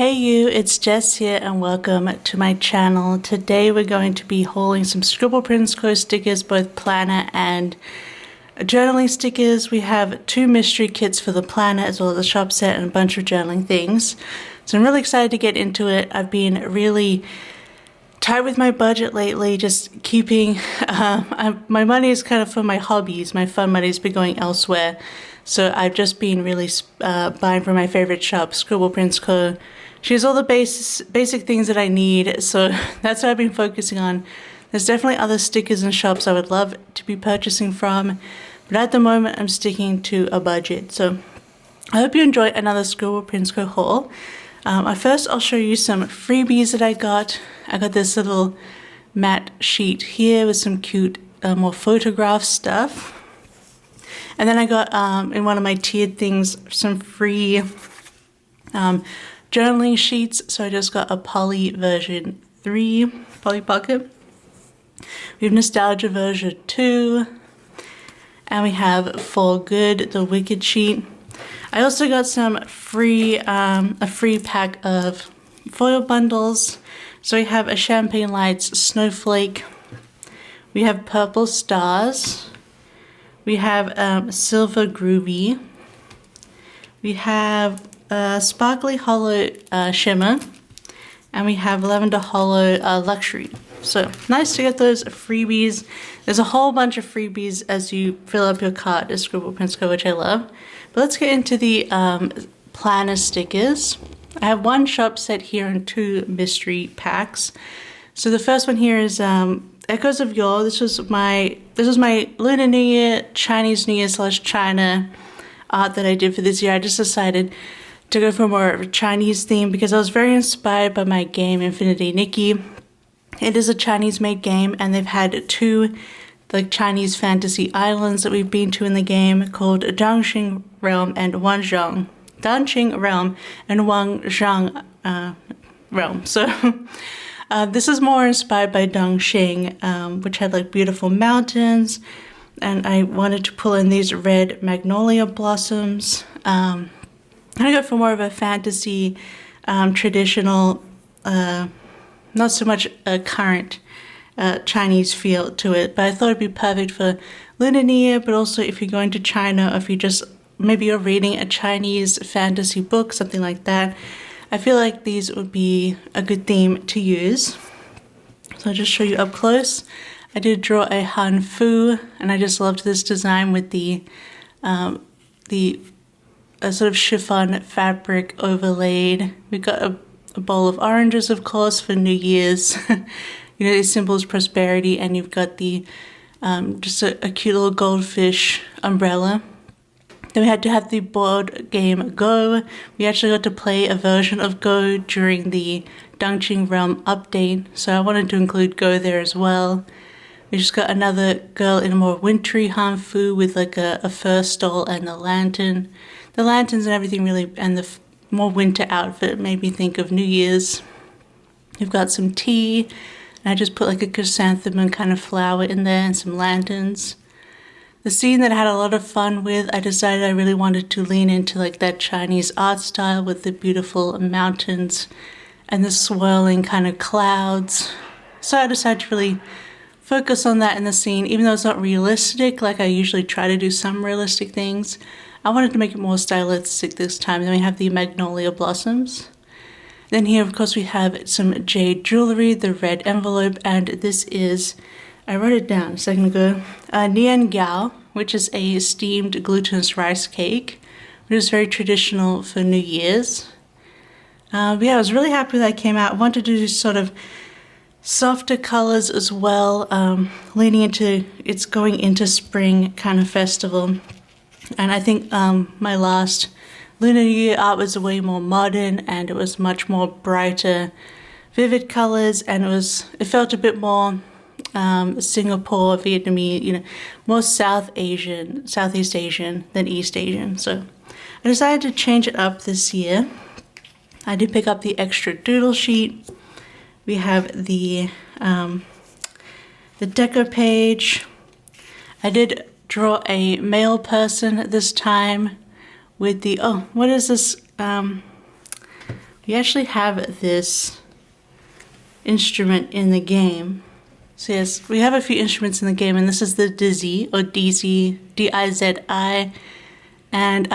Hey you, it's Jess here and welcome to my channel. Today we're going to be hauling some Scribble Prints Co stickers, both planner and journaling stickers. We have 2 mystery kits for the planner as well as a shop set and a bunch of journaling things. So I'm really excited to get into it. I've been really tight with my budget lately, just keeping, my money is kind of for my hobbies. My fun money's been going elsewhere. So I've just been really buying from my favorite shop, Scribble Prints Co. She has all the basic things that I need, so that's what I've been focusing on. There's definitely other stickers and shops I would love to be purchasing from, but at the moment I'm sticking to a budget. So I hope you enjoy another Scribble Prints Co haul. First I'll show you some freebies that I got. I got this little matte sheet here with some cute more photograph stuff. And then I got, in one of my tiered things, some free journaling sheets. So I just got a Poly version 3, Poly Pocket. We have Nostalgia version 2. And we have For Good, the Wicked sheet. I also got some free, a free pack of foil bundles. So we have a Champagne Lights Snowflake. We have Purple Stars. We have Silver Groovy. We have Sparkly Hollow Shimmer. And we have Lavender Hollow Luxury. So nice to get those freebies. There's a whole bunch of freebies as you fill up your cart at Scribble Prints Co, which I love. But let's get into the planner stickers. I have 1 shop set here and 2 mystery packs. So the first one here is Echoes of Yore. This was my Lunar New Year, Chinese New Year / China art that I did for this year. I just decided to go for more of a Chinese theme because I was very inspired by my game Infinity Nikki. It is a Chinese made game and they've had 2 like Chinese fantasy islands that we've been to in the game called Dangxing Realm and Wanzhong. Dangxing Realm and Wanzhong Realm. So this is more inspired by Dangxing, which had like beautiful mountains, and I wanted to pull in these red magnolia blossoms. I go for more of a fantasy, traditional, not so much a current Chinese feel to it, but I thought it'd be perfect for Lunar New Year, but also if you're going to China, or if you just, maybe you're reading a Chinese fantasy book, something like that. I feel like these would be a good theme to use. So I'll just show you up close. I did draw a Han Fu, and I just loved this design with the sort of chiffon fabric overlaid. We got a bowl of oranges, of course, for New Year's. You know, it symbols prosperity, and you've got the just a cute little goldfish umbrella. Then we had to have the board game Go. We actually got to play a version of Go during the Dangxing Realm update, so I wanted to include Go there as well. We just got another girl in a more wintry Han Fu with like a fur stole and a lantern. The lanterns and everything really, and the more winter outfit made me think of New Year's. We've got some tea, and I just put like a chrysanthemum kind of flower in there and some lanterns. The scene that I had a lot of fun with, I decided I really wanted to lean into like that Chinese art style with the beautiful mountains and the swirling kind of clouds. So I decided to really focus on that in the scene, even though it's not realistic, like I usually try to do some realistic things. I wanted to make it more stylistic this time. Then we have the magnolia blossoms. Then here, of course, we have some jade jewelry, the red envelope, and this is, I wrote it down a second ago, Nian Gao, which is a steamed glutinous rice cake, which is very traditional for New Year's. But yeah, I was really happy that came out. I wanted to do sort of softer colors as well, leaning into, it's going into spring kind of festival. And I think my last Lunar New Year art was way more modern, and it was much more brighter, vivid colors, and it felt a bit more Singapore, Vietnamese, you know, more Southeast Asian than East Asian. So I decided to change it up this year. I did pick up the extra doodle sheet. We have the deco page. I did draw a male person this time with the, oh, what is this? you actually have this instrument in the game. So yes, we have a few instruments in the game, and this is the Dizzy, or DZ, D-I-Z-I. And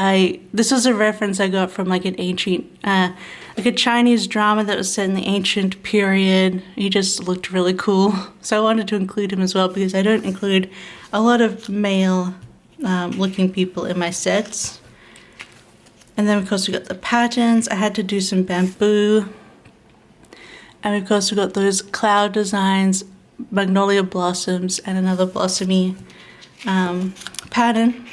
this was a reference I got from like an ancient, like a Chinese drama that was set in the ancient period. He just looked really cool. So I wanted to include him as well because I don't include a lot of male looking people in my sets. And then of course we got the patterns. I had to do some bamboo. And of course we got those cloud designs, magnolia blossoms, and another blossomy pattern.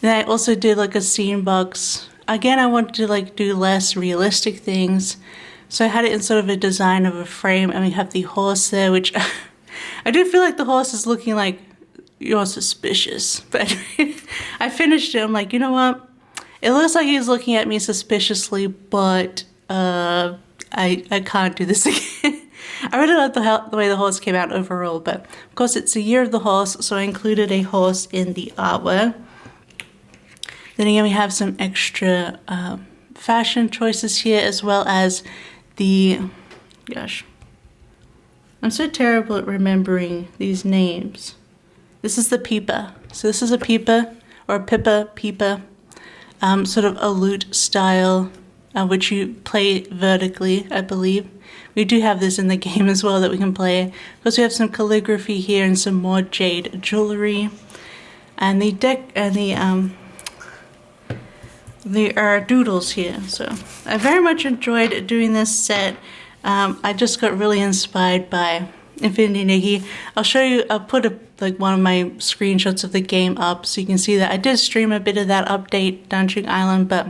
Then I also did like a scene box. Again, I wanted to like do less realistic things. So I had it in sort of a design of a frame, and we have the horse there, which I do feel like the horse is looking like, you're suspicious. But I finished it, I'm like, you know what? It looks like he's looking at me suspiciously, but I can't do this again. I really like the way the horse came out overall, but of course it's the year of the horse, so I included a horse in the artwork. Then again, we have some extra fashion choices here, as well as the, gosh, I'm so terrible at remembering these names. This is the pipa. So this is a pipa, or a pipa, sort of a lute style, which you play vertically, I believe. We do have this in the game as well that we can play. Plus we have some calligraphy here and some more jade jewelry. And the deck and there are doodles here. So I very much enjoyed doing this set. I just got really inspired by Infinity Nikki. I'll show you, I'll put one of my screenshots of the game up so you can see that I did stream a bit of that update, Dungeon Island, but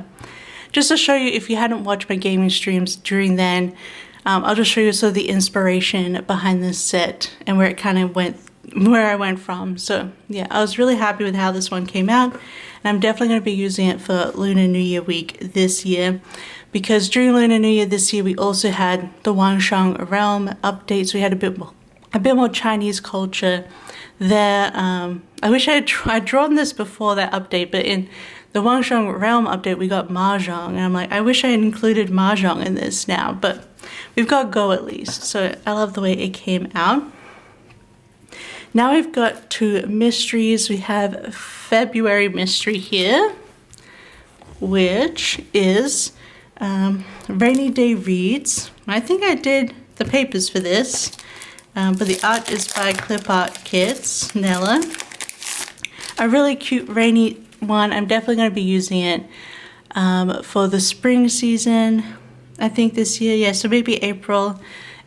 just to show you, if you hadn't watched my gaming streams during then, I'll just show you sort of the inspiration behind this set and where it kind of went, where I went from. So yeah, I was really happy with how this one came out, and I'm definitely going to be using it for Lunar New Year week this year, because during Lunar New Year this year we also had the Wangshang Realm updates. We had a bit more Chinese culture there. I wish I had drawn this before that update, but in the Wangshang Realm update we got Mahjong, and I'm like, I wish I had included Mahjong in this now, but we've got Go at least, so I love the way it came out. Now we've got two mysteries. We have February mystery here, which is Rainy Day Reads. I think I did the papers for this, but the art is by Clip Art Kits, Nella. A really cute rainy one. I'm definitely going to be using it for the spring season, I think this year. Yeah, so maybe April.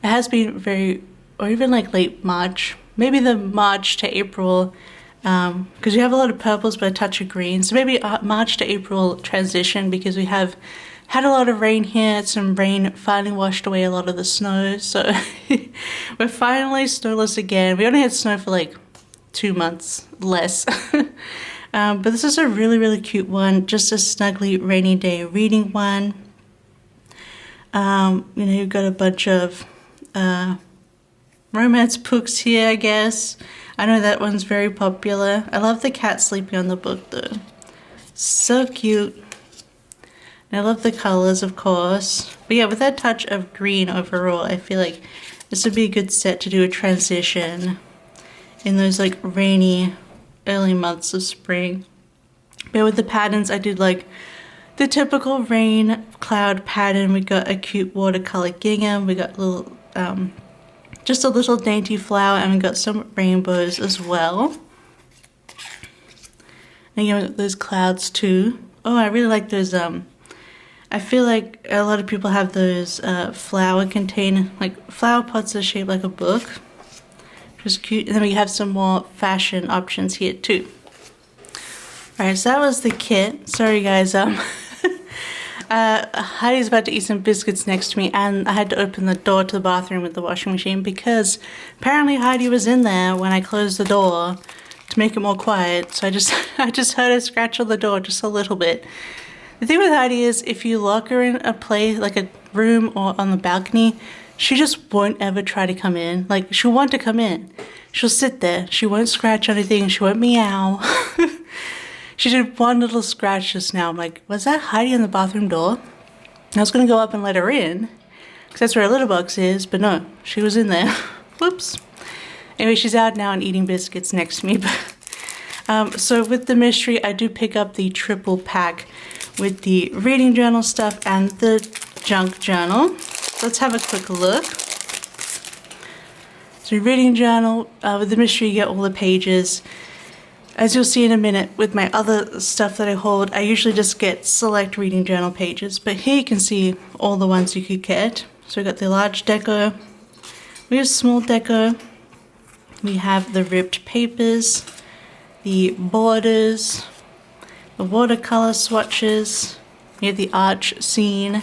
It has been or even like late March, maybe the March to April, because we have a lot of purples but a touch of green. So maybe March to April transition, because we have had a lot of rain here. Some rain finally washed away a lot of the snow, so we're finally snowless again. We only had snow for like 2 months less. But this is a really, really cute one, just a snuggly rainy day reading one. You've got a bunch of romance books here, I guess. I know that one's very popular. I love the cat sleeping on the book though. So cute. And I love the colors, of course. But yeah, with that touch of green overall, I feel like this would be a good set to do a transition in those like rainy early months of spring. But with the patterns, I did like the typical rain cloud pattern. We got a cute watercolor gingham. We got little, just a little dainty flower, and we got some rainbows as well. And you got those clouds too. Oh, I really like those. I feel like a lot of people have those flower pots that are shaped like a book. Which is cute. And then we have some more fashion options here too. Alright, so that was the kit. Sorry guys, Heidi's about to eat some biscuits next to me, and I had to open the door to the bathroom with the washing machine because apparently Heidi was in there when I closed the door to make it more quiet. So I just heard her scratch on the door just a little bit. The thing with Heidi is, if you lock her in a place, like a room or on the balcony, she just won't ever try to come in. Like, she'll want to come in. She'll sit there. She won't scratch anything. She won't meow. She did one little scratch just now. I'm like, was that Heidi on the bathroom door? I was going to go up and let her in, because that's where her litter box is, but no, she was in there. Whoops. Anyway, she's out now and eating biscuits next to me. So with the mystery, I do pick up the triple pack with the reading journal stuff and the junk journal. Let's have a quick look. So reading journal, with the mystery you get all the pages. As you'll see in a minute with my other stuff that I hold, I usually just get select reading journal pages, but here you can see all the ones you could get. So we got the large deco, we have small deco, we have the ripped papers, the borders, the watercolor swatches, we have the arch scene,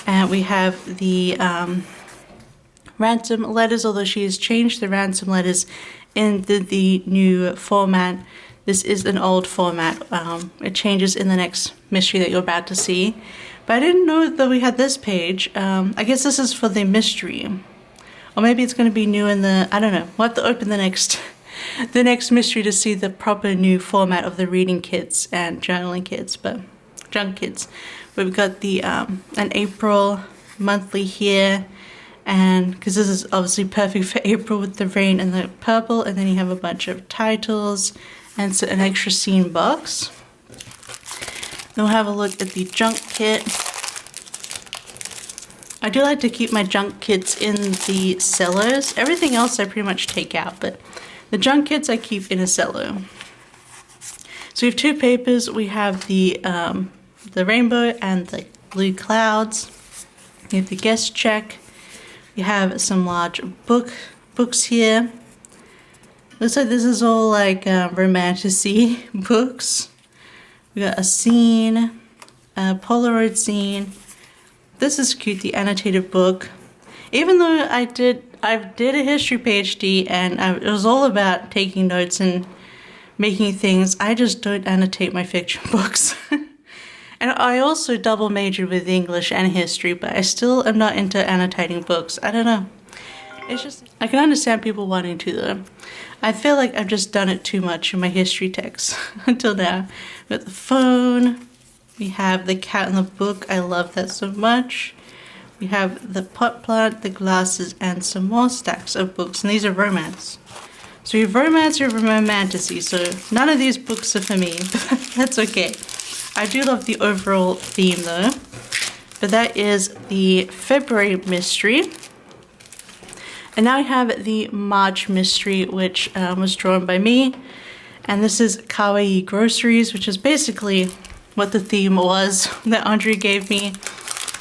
and we have the ransom letters, although she has changed the ransom letters in the new format. This is an old format. It changes in the next mystery that you're about to see. But I didn't know that we had this page. I guess this is for the mystery. Or maybe it's going to be new in the, I don't know. We'll have to open the next mystery to see the proper new format of the reading kits and journaling kits, but junk kits. We've got the an April monthly here. And because this is obviously perfect for April with the rain and the purple, and then you have a bunch of titles and so an extra scene box. Then we'll have a look at the junk kit. I do like to keep my junk kits in the cellos. Everything else I pretty much take out, but the junk kits I keep in a cello. So we have two papers. We have the rainbow and the blue clouds. We have the guest check. We have some large books here. Looks like this is all like romantic-y books. We got a scene, a Polaroid scene. This is cute, the annotated book. Even though I did a history PhD and it was all about taking notes and making things, I just don't annotate my fiction books. And I also double majored with English and history, but I still am not into annotating books. I don't know. It's just, I can understand people wanting to though. I feel like I've just done it too much in my history texts until now. We got the phone. We have the cat in the book. I love that so much. We have the pot plant, the glasses, and some more stacks of books. And these are romance. So you have romance, you have romanticy. So none of these books are for me, but that's okay. I do love the overall theme though, but that is the February mystery. And now we have the March mystery, which was drawn by me. And this is Kawaii Groceries, which is basically what the theme was that Andre gave me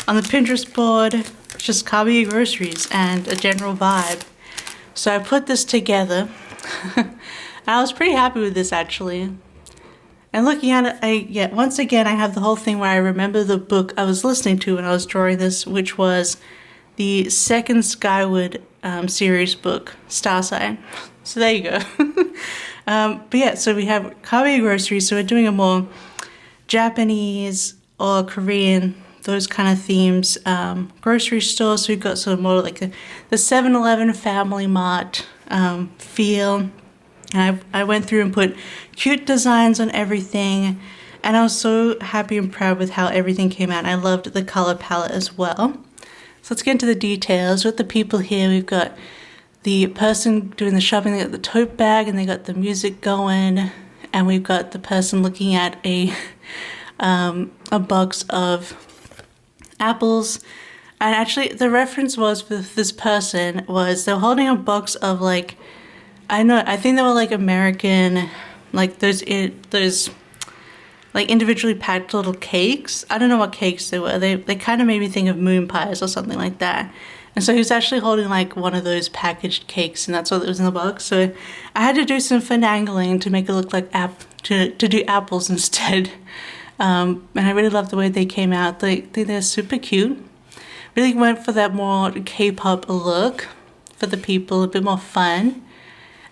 on the Pinterest board. It's just Kawaii Groceries and a general vibe. So I put this together. And I was pretty happy with this actually. And looking at it, once again, I have the whole thing where I remember the book I was listening to when I was drawing this, which was the second Skyward series book, Star Sign. So there you go. But yeah, so we have Kawaii Groceries, so we're doing a more Japanese or Korean, those kind of themes, grocery store. So we've got sort of more like the 7-Eleven Family Mart feel. And I went through and put cute designs on everything, and I was so happy and proud with how everything came out. I loved the color palette as well. So let's get into the details. With the people here, we've got the person doing the shopping, they got the tote bag, and they got the music going, and we've got the person looking at a box of apples. And actually, the reference was for this person was they're holding a box of like, I think they were like American, like those like individually packed little cakes. I don't know what cakes they were. They kind of made me think of moon pies or something like that. And so he was actually holding like one of those packaged cakes, and that's what was in the box. So I had to do some finagling to make it look like to do apples instead. And I really love the way they came out. They're super cute. Really went for that more K-pop look for the people, a bit more fun.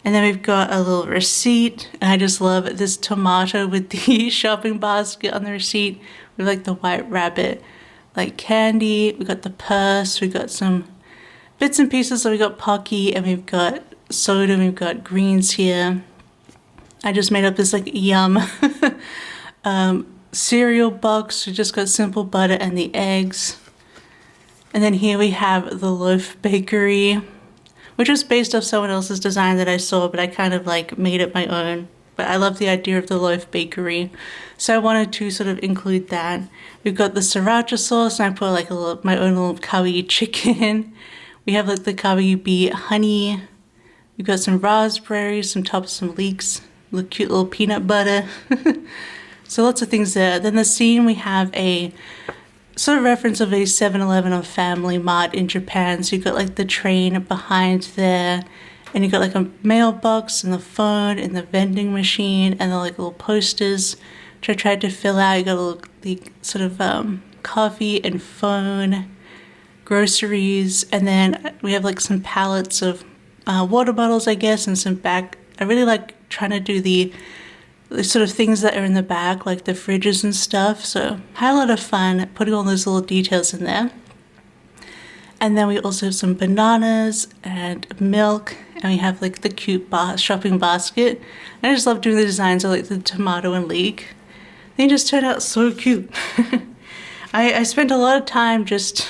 And then we've got a little receipt, and I just love this tomato with the shopping basket on the receipt. We like the white rabbit, like candy. We got the purse. We got some bits and pieces. So we got Pocky, and we've got soda. We've got greens here. I just made up this like yum cereal box. We just got simple butter and the eggs. And then here we have the loaf bakery, which was based off someone else's design that I saw, but I kind of like made it my own. But I love the idea of the loaf bakery, so I wanted to sort of include that. We've got the sriracha sauce, and I put like my own little kawaii chicken. We have like the kawaii bee honey. We've got some raspberries, some leeks, cute little peanut butter. So lots of things there. Then the scene, we have a sort of reference of a 7-Eleven or Family Mart in Japan. So you've got like the train behind there, and you've got like a mailbox and the phone and the vending machine and the like little posters, which I tried to fill out. You got the sort of coffee and phone, groceries, and then we have like some pallets of water bottles, I guess, and some back. I really like trying to do the sort of things that are in the back, like the fridges and stuff. So I had a lot of fun putting all those little details in there. And then we also have some bananas and milk, and we have like the cute shopping basket. I just love doing the designs of like the tomato and leek. They just turned out so cute. I spent a lot of time just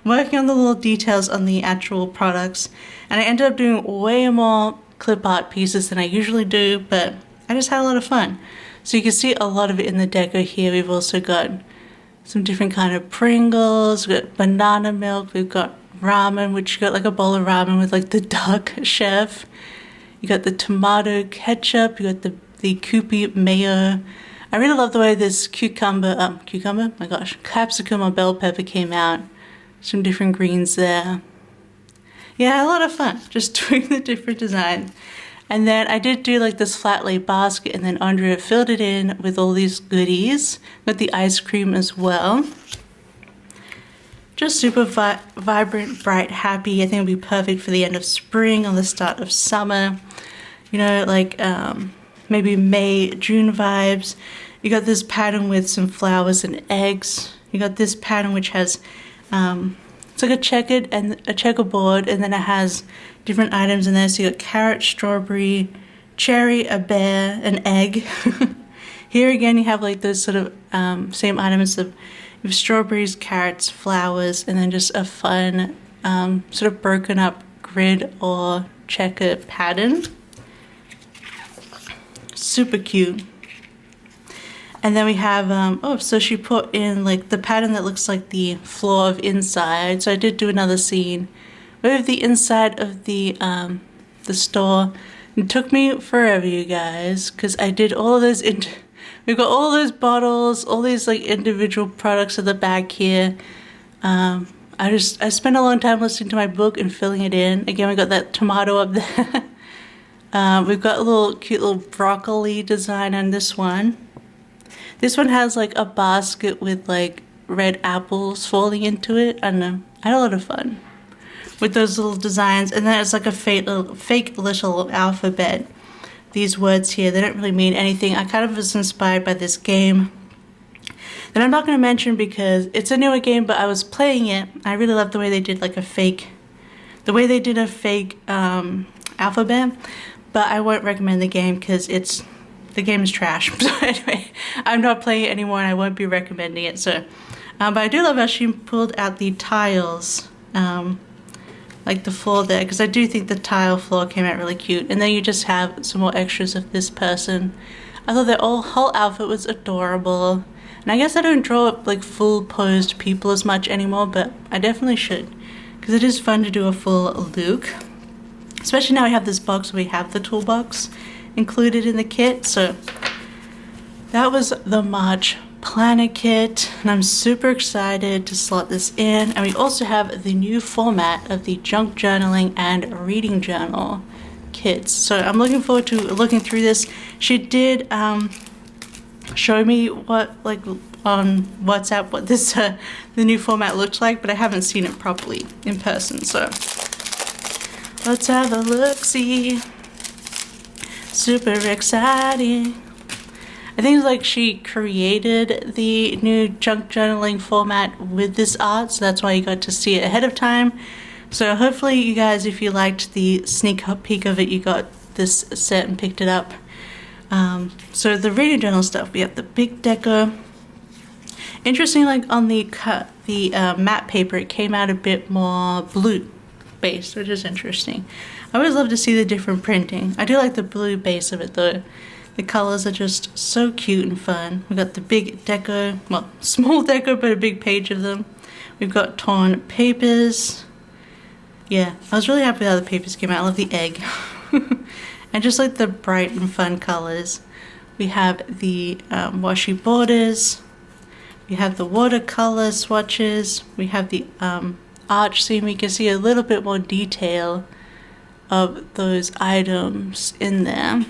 working on the little details on the actual products, and I ended up doing way more clip art pieces than I usually do, but I just had a lot of fun. So you can see a lot of it in the deco here. We've also got some different kind of Pringles, we've got banana milk, we've got ramen, which you got like a bowl of ramen with like the duck chef. You got the tomato ketchup, you got the Kewpie mayo. I really love the way this capsicum or bell pepper came out. Some different greens there. Yeah, I had a lot of fun just doing the different designs. And then I did do like this flat lay basket, and then Andrea filled it in with all these goodies, with the ice cream as well. Just super vibrant, bright, happy. I think it'll be perfect for the end of spring or the start of summer. You know, like maybe May, June vibes. You got this pattern with some flowers and eggs. You got this pattern which has, it's like a checkerboard, and then it has different items in there. So you got carrot, strawberry, cherry, a bear, an egg. Here again you have like those sort of same items of strawberries, carrots, flowers, and then just a fun sort of broken up grid or checker pattern. Super cute. And then we have, so she put in like the pattern that looks like the floor of inside. So I did do another scene with the inside of the store. It took me forever, you guys, because I did all of those. We've got all those bottles, all these like individual products at the back here. I spent a long time listening to my book and filling it in. Again, we got that tomato up there. We've got a little cute little broccoli design on this one. This one has like a basket with like red apples falling into it. I don't know. I had a lot of fun with those little designs. And then it's like a fake little alphabet. These words here, they don't really mean anything. I kind of was inspired by this game that I'm not going to mention because it's a newer game, but I was playing it. I really love the way they did like a fake alphabet, but I won't recommend the game because the game is trash. So anyway, I'm not playing it anymore and I won't be recommending it. So, but I do love how she pulled out the tiles, like the floor there, because I do think the tile floor came out really cute. And then you just have some more extras of this person. I thought their whole outfit was adorable. And I guess I don't draw up like full posed people as much anymore, but I definitely should, because it is fun to do a full look. Especially now we have this box where we have the toolbox included in the kit. So that was the March planner kit, and I'm super excited to slot this in. And we also have the new format of the junk journaling and reading journal kits. So I'm looking forward to looking through this. She did show me what, like on WhatsApp, what this the new format looks like, but I haven't seen it properly in person. So let's have a look-see. Super exciting. I think it's like she created the new junk journaling format with this art, so that's why you got to see it ahead of time. So hopefully you guys, if you liked the sneak peek of it, you got this set and picked it up. So the reading journal stuff, we have the big deco. Interesting, like on the matte paper, it came out a bit more blue based, which is interesting. I always love to see the different printing. I do like the blue base of it though. The colors are just so cute and fun. We've got the big deco, well, small deco, but a big page of them. We've got torn papers. Yeah, I was really happy how the papers came out. I love the egg. And just like the bright and fun colors. We have the washi borders. We have the watercolor swatches. We have the arch seam. We can see a little bit more detail of those items in there.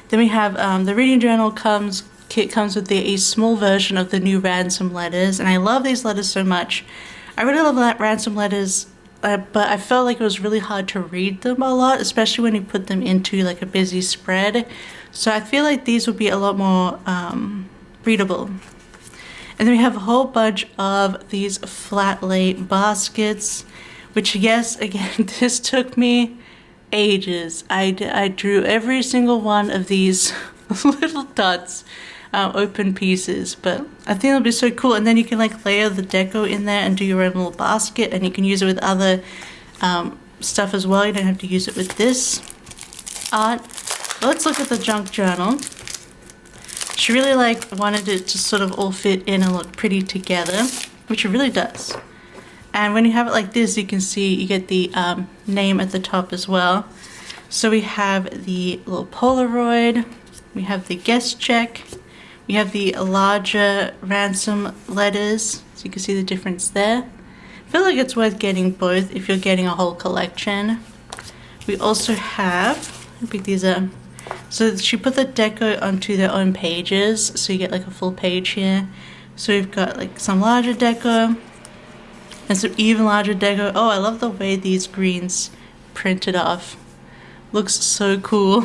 Then we have the reading journal kit comes with a small version of the new ransom letters, and I love these letters so much. I really love that ransom letters, but I felt like it was really hard to read them a lot, especially when you put them into like a busy spread. So I feel like these would be a lot more readable. And then we have a whole bunch of these flat lay baskets, which yes, again, this took me ages. I drew every single one of these little dots, open pieces, but I think it'll be so cool. And then you can like layer the deco in there and do your own little basket, and you can use it with other stuff as well. You don't have to use it with this art. Let's look at the junk journal. She really wanted it to sort of all fit in and look pretty together, which it really does. And when you have it like this, you can see you get the name at the top as well. So we have the little Polaroid, we have the guest check, we have the larger ransom letters, so you can see the difference there. I feel like it's worth getting both if you're getting a whole collection. We also have, how big these are. So she put the deco onto their own pages, so you get like a full page here. So we've got like some larger deco, and some even larger deco. Oh, I love the way these greens printed off. Looks so cool.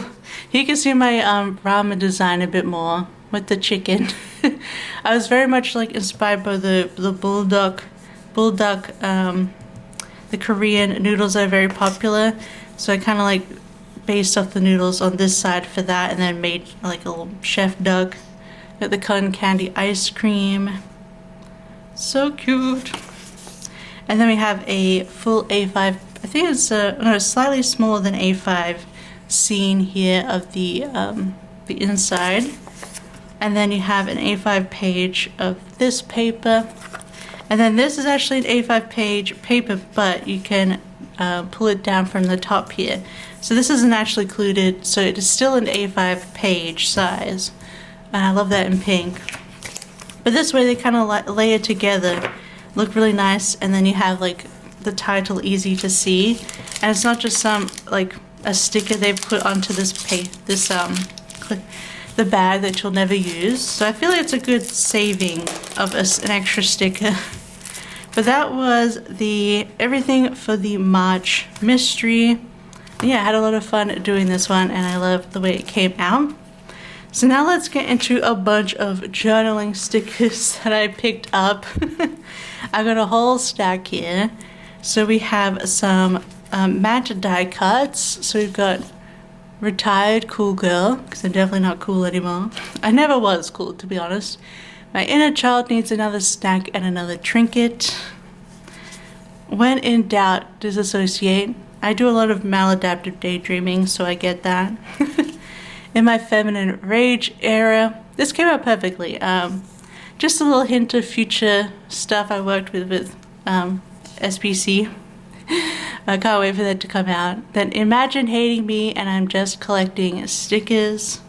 Here you can see my ramen design a bit more with the chicken. I was very much like inspired by the bulldog. The Korean noodles are very popular, so I kind of like based off the noodles on this side for that, and then made like a little chef duck. Got the cotton candy ice cream. So cute. And then we have a full A5, I think it's no, slightly smaller than A5 scene here of the inside. And then you have an A5 page of this paper. And then this is actually an A5 page paper, but you can pull it down from the top here. So this isn't actually included, so it is still an A5 page size. And I love that in pink. But this way they kind of layer together, look really nice, and then you have like the title easy to see, and it's not just some like a sticker they've put onto this the bag that you'll never use. So I feel like it's a good saving of an extra sticker. But that was everything for the March mystery. Yeah, I had a lot of fun doing this one, and I love the way it came out. So now let's get into a bunch of journaling stickers that I picked up. I got a whole stack here. So we have some matte die cuts. So we've got retired cool girl, because I'm definitely not cool anymore. I never was cool, to be honest. My inner child needs another snack and another trinket. When in doubt, disassociate. I do a lot of maladaptive daydreaming, so I get that. In my feminine rage era, this came out perfectly. Just a little hint of future stuff I worked with SPC. I can't wait for that to come out. Then imagine hating me and I'm just collecting stickers.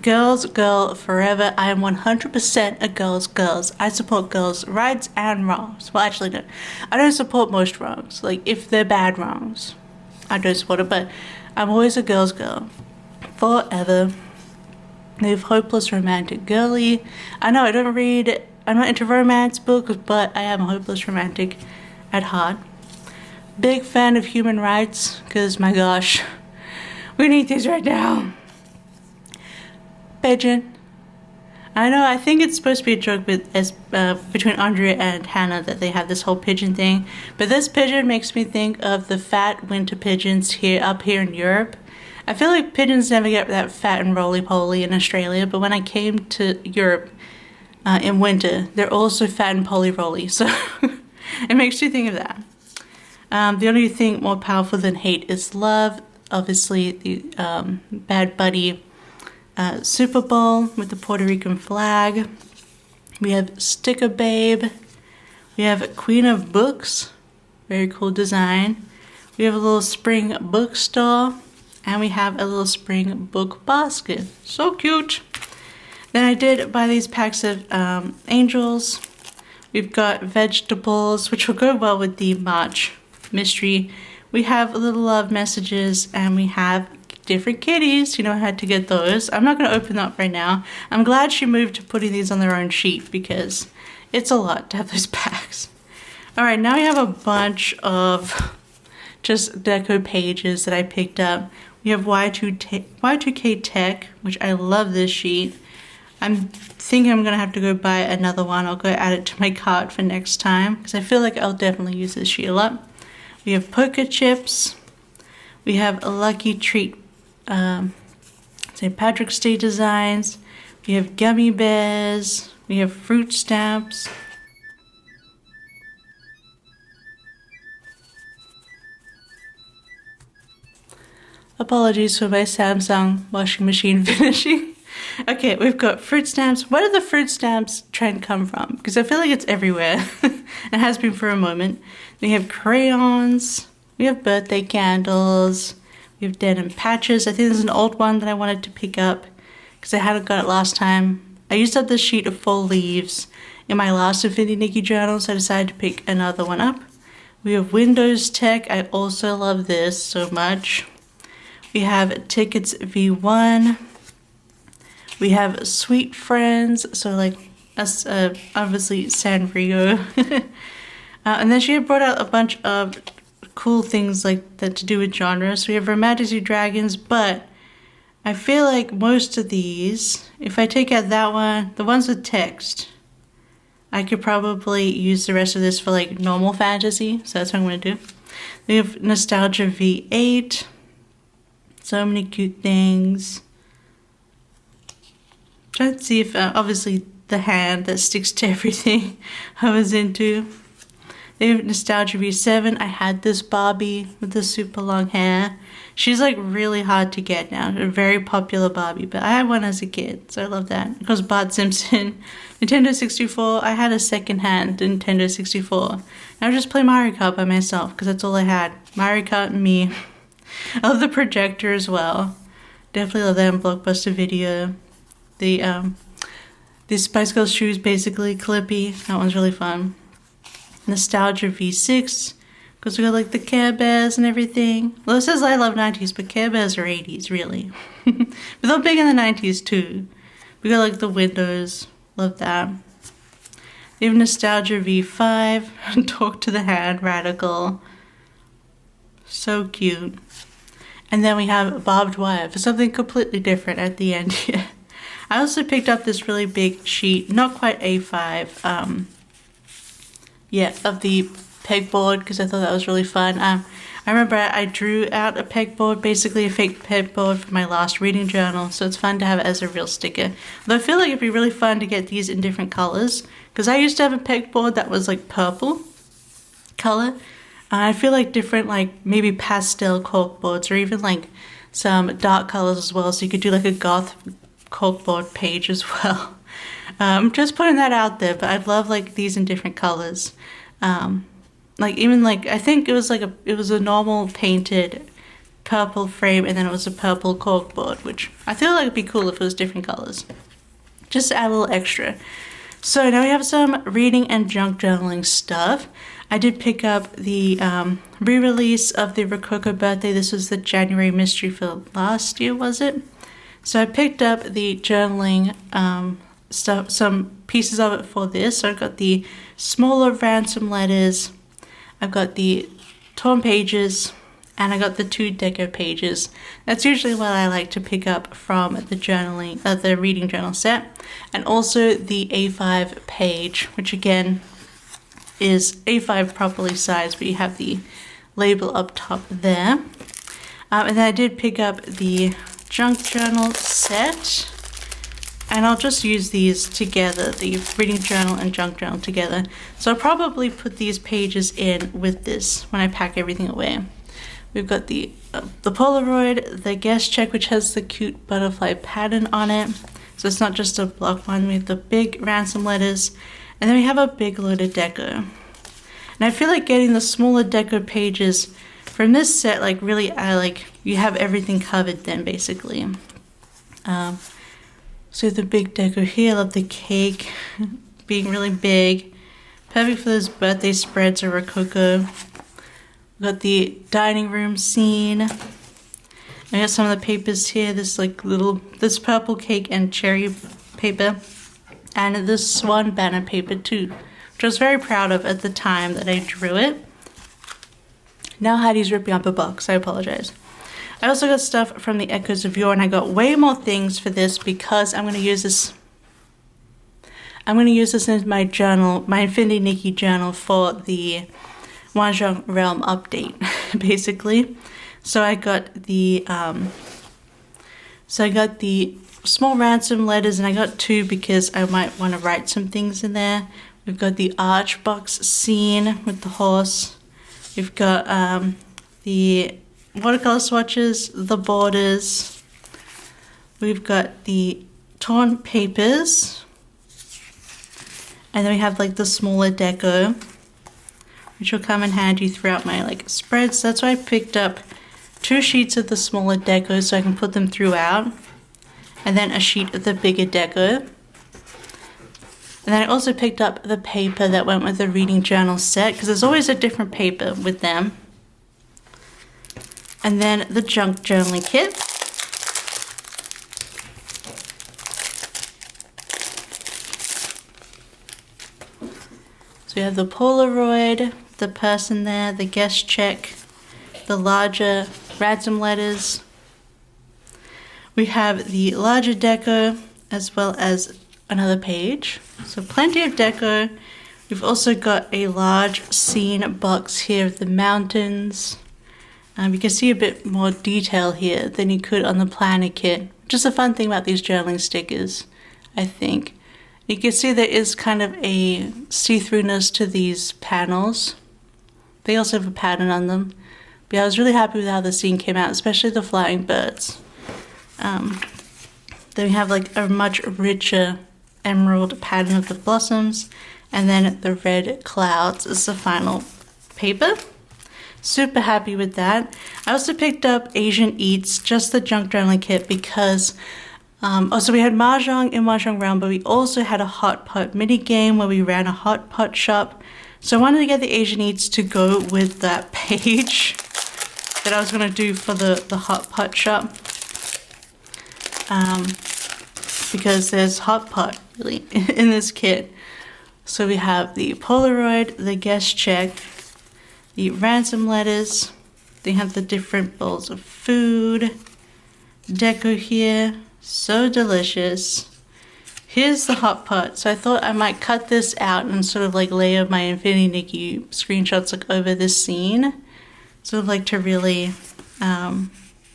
Girls, girl, forever. I am 100% a girls. I support girls' rights and wrongs. Well, actually, no. I don't support most wrongs. Like, if they're bad wrongs, I don't support it, but I'm always a girl's girl. Forever. Live hopeless romantic girly. I know I don't read, I'm not into romance books, but I am a hopeless romantic at heart. Big fan of human rights, because my gosh, we need these right now. Pigeon. I know, I think it's supposed to be a joke between Andrea and Hannah that they have this whole pigeon thing, but this pigeon makes me think of the fat winter pigeons up here in Europe. I feel like pigeons never get that fat and roly-poly in Australia, but when I came to Europe in winter, they're also fat and poly-roly, so it makes you think of that. The only thing more powerful than hate is love. Obviously, the Bad Buddy Super Bowl with the Puerto Rican flag. We have Sticker Babe. We have Queen of Books. Very cool design. We have a little spring bookstore. And we have a little spring book basket. So cute. Then I did buy these packs of angels. We've got vegetables, which will go well with the March mystery. We have little love messages, and we have different kitties. You know, I had to get those. I'm not going to open that up right now. I'm glad she moved to putting these on their own sheet because it's a lot to have those packs. Alright, now we have a bunch of just deco pages that I picked up. We have Y2K Tech, which I love this sheet. I'm thinking I'm going to have to go buy another one. I'll go add it to my cart for next time because I feel like I'll definitely use this sheet a lot. We have poker chips. We have a Lucky Treat St. Patrick's Day designs. We have gummy bears. We have fruit stamps. Apologies for my Samsung washing machine finishing. Okay, we've got fruit stamps. Where did the fruit stamps trend come from? Because I feel like it's everywhere. It has been for a moment. We have crayons. We have birthday candles. We have denim patches. I think there's an old one that I wanted to pick up because I hadn't got it last time. I used up this sheet of 4 leaves in my last Infinity Nikki journal, so I decided to pick another one up. We have Windows Tech. I also love this so much. We have Tickets V1. We have Sweet Friends, so like us, obviously Sanrio. And then she had brought out a bunch of cool things like that to do with genres. So we have Romantic Dragons, but I feel like most of these, if I take out that one, the ones with text, I could probably use the rest of this for like normal fantasy. So that's what I'm going to do. We have Nostalgia V8. So many cute things. Trying to see if obviously the hand that sticks to everything I was into. They have Nostalgia V7. I had this Barbie with the super long hair. She's like really hard to get now. A very popular Barbie, but I had one as a kid, so I love that. Because Bart Simpson. Nintendo 64. I had a second-hand Nintendo 64. I would just play Mario Kart by myself because that's all I had. Mario Kart and me. I love the projector as well. Definitely love that in Blockbuster Video. The Spice Girls shoes, basically Clippy. That one's really fun. Nostalgia V6, because we got like the Care Bears and everything. Well, it says I love 90s, but Care Bears are 80s, really. But they're big in the 90s too. We got like the windows. Love that. We have Nostalgia V5. Talk to the Hand, Radical. So cute. And then we have Barbed Wire for something completely different at the end here. I also picked up this really big sheet, not quite A5, of the pegboard because I thought that was really fun. I remember I drew out a pegboard, basically a fake pegboard for my last reading journal, so it's fun to have it as a real sticker. Though I feel like it'd be really fun to get these in different colors because I used to have a pegboard that was like purple color. I feel like different, like maybe pastel corkboards or even like some dark colors as well, so you could do like a goth corkboard page as well. Just putting that out there, but I'd love like these in different colors. Like even like I think it was a normal painted purple frame and then it was a purple corkboard, which I feel like it'd be cool if it was different colors. Just to add a little extra. So now we have some reading and junk journaling stuff. I did pick up the re-release of the Rococo Birthday. This was the January mystery for last year, was it? So I picked up the journaling stuff, some pieces of it for this. So I've got the smaller ransom letters, I've got the torn pages, and I got the 2 deco pages. That's usually what I like to pick up from the journaling, the reading journal set, and also the A5 page, which again is A5 properly sized, but you have the label up top there. And then I did pick up the junk journal set, and I'll just use these together, the reading journal and junk journal together. So I'll probably put these pages in with this when I pack everything away. We've got the Polaroid, the guest check, which has the cute butterfly pattern on it. So it's not just a block one. We have the big ransom letters, and then we have a big load of deco. And I feel like getting the smaller deco pages from this set, like really, you have everything covered then basically. So the big deco here, I love the cake being really big. Perfect for those birthday spreads or rococo. We've got the dining room scene. I got some of the papers here, this purple cake and cherry paper. And this swan banner paper too, which I was very proud of at the time that I drew it. Now Heidi's ripping up a box, I apologize. I also got stuff from the Echoes of Yore, and I got way more things for this because I'm going to use this. I'm going to use this in my journal, my Infinity Nikki journal, for the Mahjong Realm update, basically. So I got the small ransom letters, and I got 2 because I might want to write some things in there. We've got the arch box scene with the horse. We've got the watercolor swatches, the borders. We've got the torn papers. And then we have like the smaller deco, which will come in handy throughout my spreads. That's why I picked up 2 sheets of the smaller deco so I can put them throughout. And then a sheet of the bigger deco. And then I also picked up the paper that went with the reading journal set, because there's always a different paper with them. And then the junk journaling kit. So we have the Polaroid, the person there, the guest check, the larger ransom letters. We have the larger deco as well as another page. So plenty of deco. We've also got a large scene box here of the mountains. You can see a bit more detail here than you could on the planner kit. Just a fun thing about these journaling stickers, I think. You can see there is kind of a see-throughness to these panels. They also have a pattern on them. But yeah, I was really happy with how the scene came out, especially the flying birds. Then we have a much richer emerald pattern of the blossoms, and then the red clouds is the final paper. Super happy with that. I also picked up Asian Eats, just the junk journaling kit, because so we had Mahjong in Mahjong Realm, but we also had a hot pot mini game where we ran a hot pot shop. So I wanted to get the Asian Eats to go with that page that I was going to do for the hot pot shop. Because there's hot pot really in this kit. So we have the Polaroid, the guest check, the ransom letters. They have the different bowls of food. Deco here, so delicious. Here's the hot pot. So I thought I might cut this out and sort of layer my Infinity Nikki screenshots over this scene. Sort of to really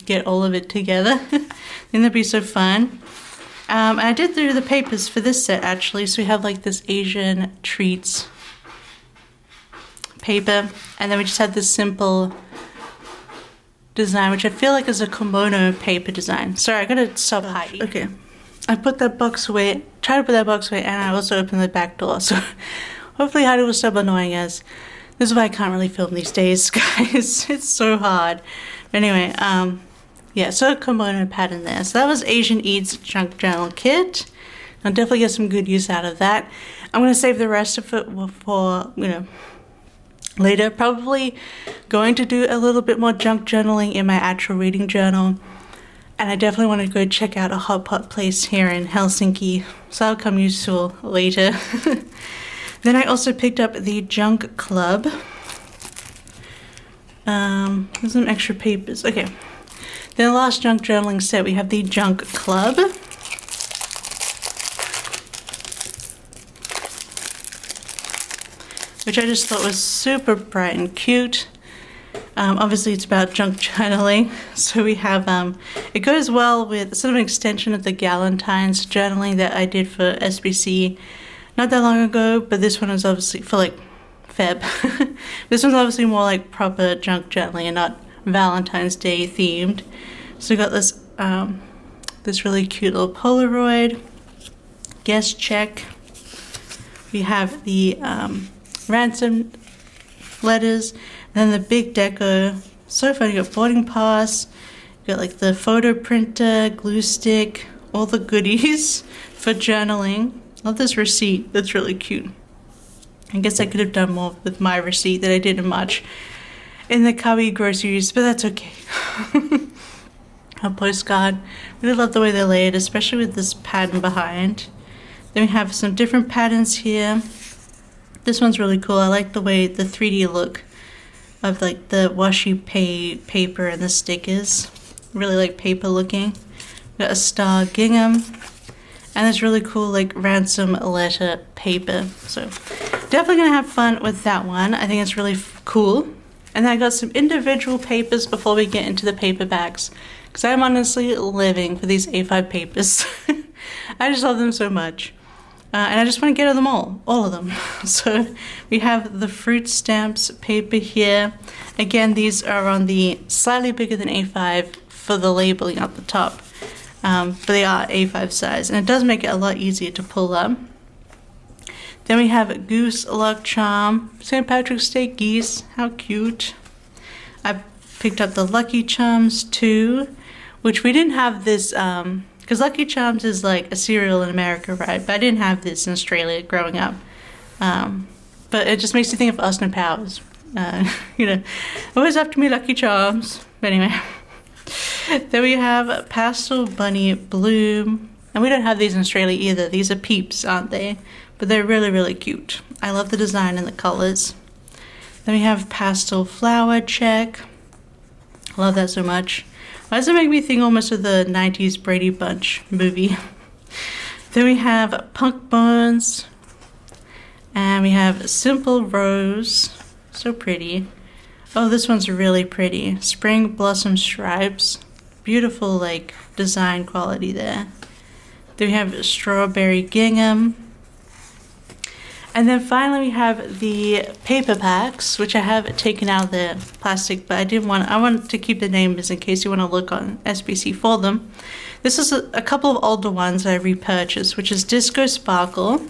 get all of it together. I think that'd be so fun. I did do the papers for this set actually. So we have this Asian treats paper, and then we just had this simple design, which I feel is a kimono paper design. Sorry, I gotta stop hiding. Okay, I put that box away, tried to put that box away, and I also opened the back door, so hopefully Heidi will stop annoying us. This is why I can't really film these days, guys. It's so hard. But anyway, yeah, so a kimono pattern there. So that was Asian Eats junk journal kit. I'll definitely get some good use out of that. I'm gonna save the rest of it for later. Probably going to do a little bit more junk journaling in my actual reading journal, and I definitely want to go check out a hot pot place here in Helsinki, so that'll come useful later. Then I also picked up the Junk Club. There's some extra papers. Okay, then the last junk journaling set, we have the Junk Club. Which I just thought was super bright and cute. Obviously it's about junk journaling, so we have, it goes well with sort of an extension of the Galentine's journaling that I did for SBC not that long ago, but this one is obviously for like Feb. This one's obviously more like proper junk journaling and not Valentine's Day themed. So we got this, this really cute little Polaroid, guest check. We have the ransom letters, then the big deco. So funny, you got boarding pass, you got like the photo printer, glue stick, all the goodies for journaling. Love this receipt, that's really cute. I guess I could have done more with my receipt than I did in March in the Kawi groceries, but that's okay. A postcard. Really love the way they're layered, especially with this pattern behind. Then we have some different patterns here. This one's really cool. I like the way the 3D look of like the washi paper and the stickers. Really like paper looking. We got a star gingham. And this really cool like ransom letter paper. So definitely gonna have fun with that one. I think it's really cool. And then I got some individual papers before we get into the paperbacks, because I'm honestly living for these A5 papers. I just love them so much. And I just want to get them all of them. So we have the fruit stamps paper here. Again, these are on the slightly bigger than A5 for the labeling at the top. But they are A5 size, and it does make it a lot easier to pull up. Then we have Goose Luck Charm, St. Patrick's Day geese, how cute. I picked up the Lucky Charms too, which we didn't have this, because Lucky Charms is like a cereal in America, right? But I didn't have this in Australia growing up. But it just makes you think of Austin Powers. You know, always after me Lucky Charms. But anyway. Then we have Pastel Bunny Bloom. And we don't have these in Australia either. These are Peeps, aren't they? But they're really, really cute. I love the design and the colors. Then we have Pastel Flower Check. Love that so much. Why does it make me think almost of the 90s Brady Bunch movie? Then we have Punk Bones. And we have Simple Rose. So pretty. Oh, this one's really pretty. Spring Blossom Stripes. Beautiful, like, design quality there. Then we have Strawberry Gingham. And then finally we have the paper packs, which I have taken out of the plastic, but I wanted to keep the names in case you want to look on SBC for them. This is a couple of older ones that I repurchased, which is Disco Sparkle,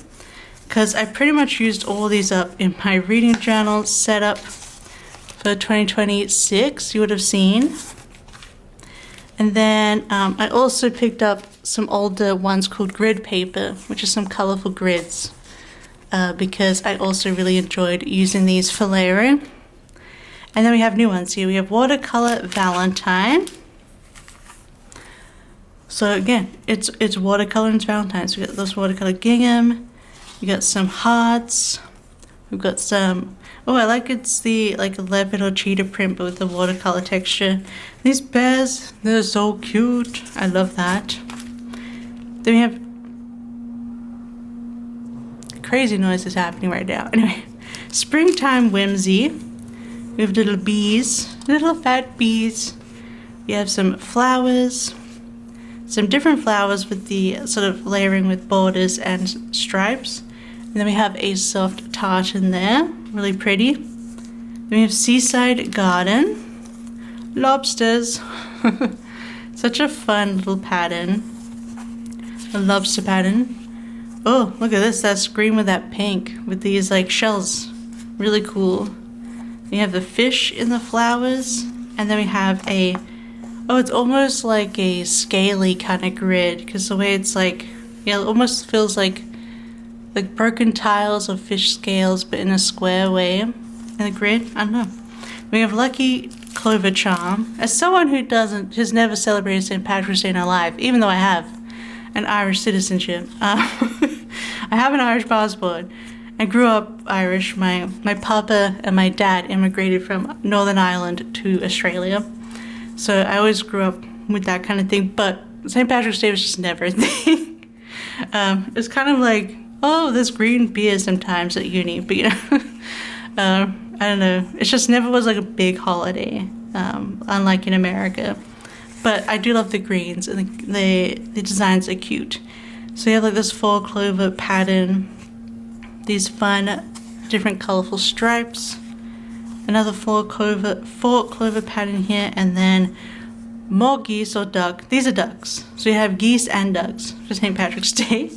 because I pretty much used all these up in my reading journal setup for 2026, you would have seen. And then I also picked up some older ones called Grid Paper, which is some colorful grids. Because I also really enjoyed using these for layering. And then we have new ones here. We have Watercolor Valentine. So again, it's watercolor and it's Valentine. So we got this watercolor gingham. We got some hearts. We've got some, oh, I like it's the like leopard or cheetah print, but with the watercolor texture. These bears, they're so cute. I love that. Then we have crazy noises happening right now. Anyway, Springtime Whimsy. We have little bees, little fat bees. We have some flowers, some different flowers with the sort of layering with borders and stripes. And then we have a soft tartan there, really pretty. Then we have Seaside Garden, lobsters. Such a fun little pattern, a lobster pattern. Oh, look at this, that's green with that pink, with these like shells. Really cool. We have the fish in the flowers, and then we have a, oh, it's almost like a scaly kind of grid, because the way it's like, yeah, it almost feels like broken tiles of fish scales, but in a square way in the grid. I don't know. We have Lucky Clover Charm. As someone who has never celebrated St. Patrick's Day in her life, even though I have an Irish citizenship. I have an Irish passport. I grew up Irish. My papa and my dad immigrated from Northern Ireland to Australia. So I always grew up with that kind of thing. But St. Patrick's Day was just never a thing. It's kind of like, oh, there's green beer sometimes at uni. But you know, I don't know. It just never was like a big holiday, unlike in America. But I do love the greens, and the designs are cute. So you have like this 4 clover pattern, these fun, different colorful stripes, another 4 clover pattern here, and then more geese or duck. These are ducks. So you have geese and ducks for St. Patrick's Day.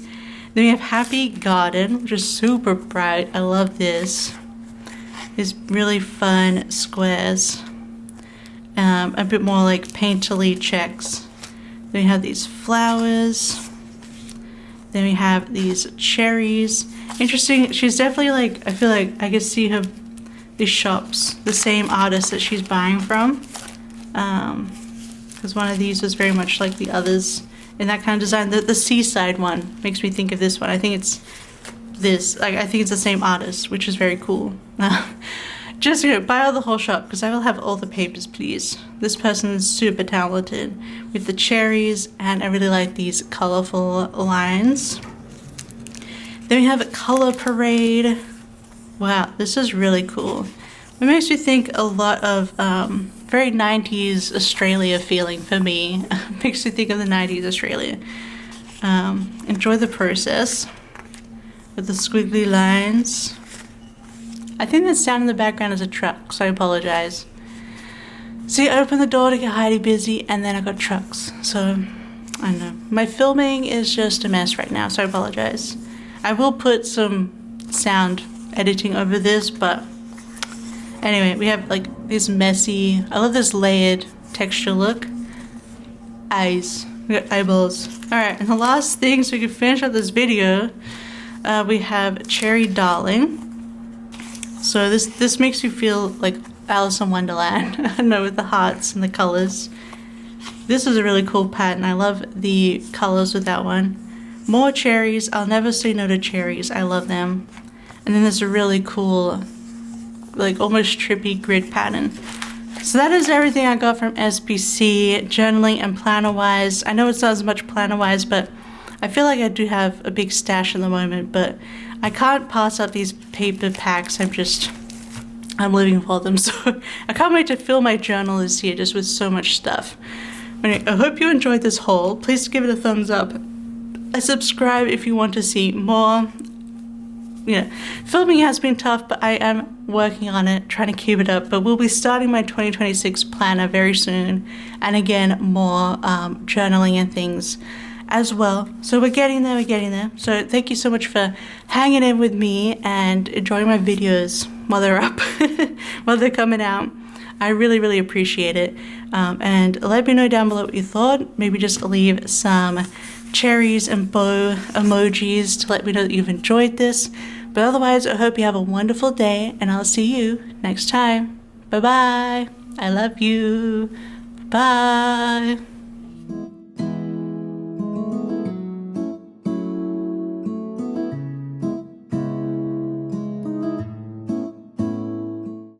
Then we have Happy Garden, which is super bright. I love this. These really fun squares. A bit more like painterly checks. Then we have these flowers. Then we have these cherries. Interesting, she's definitely like, I feel like I can see her, these shops, the same artist that she's buying from. Because one of these was very much like the others in that kind of design. The seaside one makes me think of this one. I think it's this, like I think it's the same artist, which is very cool. Just, you know, buy all the whole shop because I will have all the papers, please. This person is super talented with the cherries, and I really like these colorful lines. Then we have a color parade. Wow, this is really cool. It makes me think a lot of very 90s Australia feeling for me. Makes me think of the 90s Australia. Enjoy the process with the squiggly lines. I think the sound in the background is a truck, so I apologize. See, I opened the door to get Heidi busy, and then I got trucks. So, I don't know. My filming is just a mess right now, so I apologize. I will put some sound editing over this, but anyway, we have like this messy, I love this layered texture look. Eyes. We got eyeballs. Alright, and the last thing, so we can finish up this video, we have Cherry Darling. So this makes you feel like Alice in Wonderland. I don't know, with the hearts and the colors. This is a really cool pattern. I love the colors with that one. More cherries. I'll never say no to cherries. I love them. And then there's a really cool, like almost trippy grid pattern. So that is everything I got from SPC, journaling and planner wise. I know it's not as much planner wise, but I feel like I do have a big stash at the moment, but I can't pass up these paper packs. I'm living for them, so I can't wait to fill my journal this year just with so much stuff. Anyway, I hope you enjoyed this haul. Please give it a thumbs up. Subscribe if you want to see more. You know, filming has been tough, but I am working on it, trying to keep it up. But we'll be starting my 2026 planner very soon. And again, more journaling and things as well. So we're getting there. So thank you so much for hanging in with me and enjoying my videos while they're up, while they're coming out. I really, really appreciate it. And let me know down below what you thought. Maybe just leave some cherries and bow emojis to let me know that you've enjoyed this. But otherwise, I hope you have a wonderful day, and I'll see you next time. Bye-bye. I love you. Bye.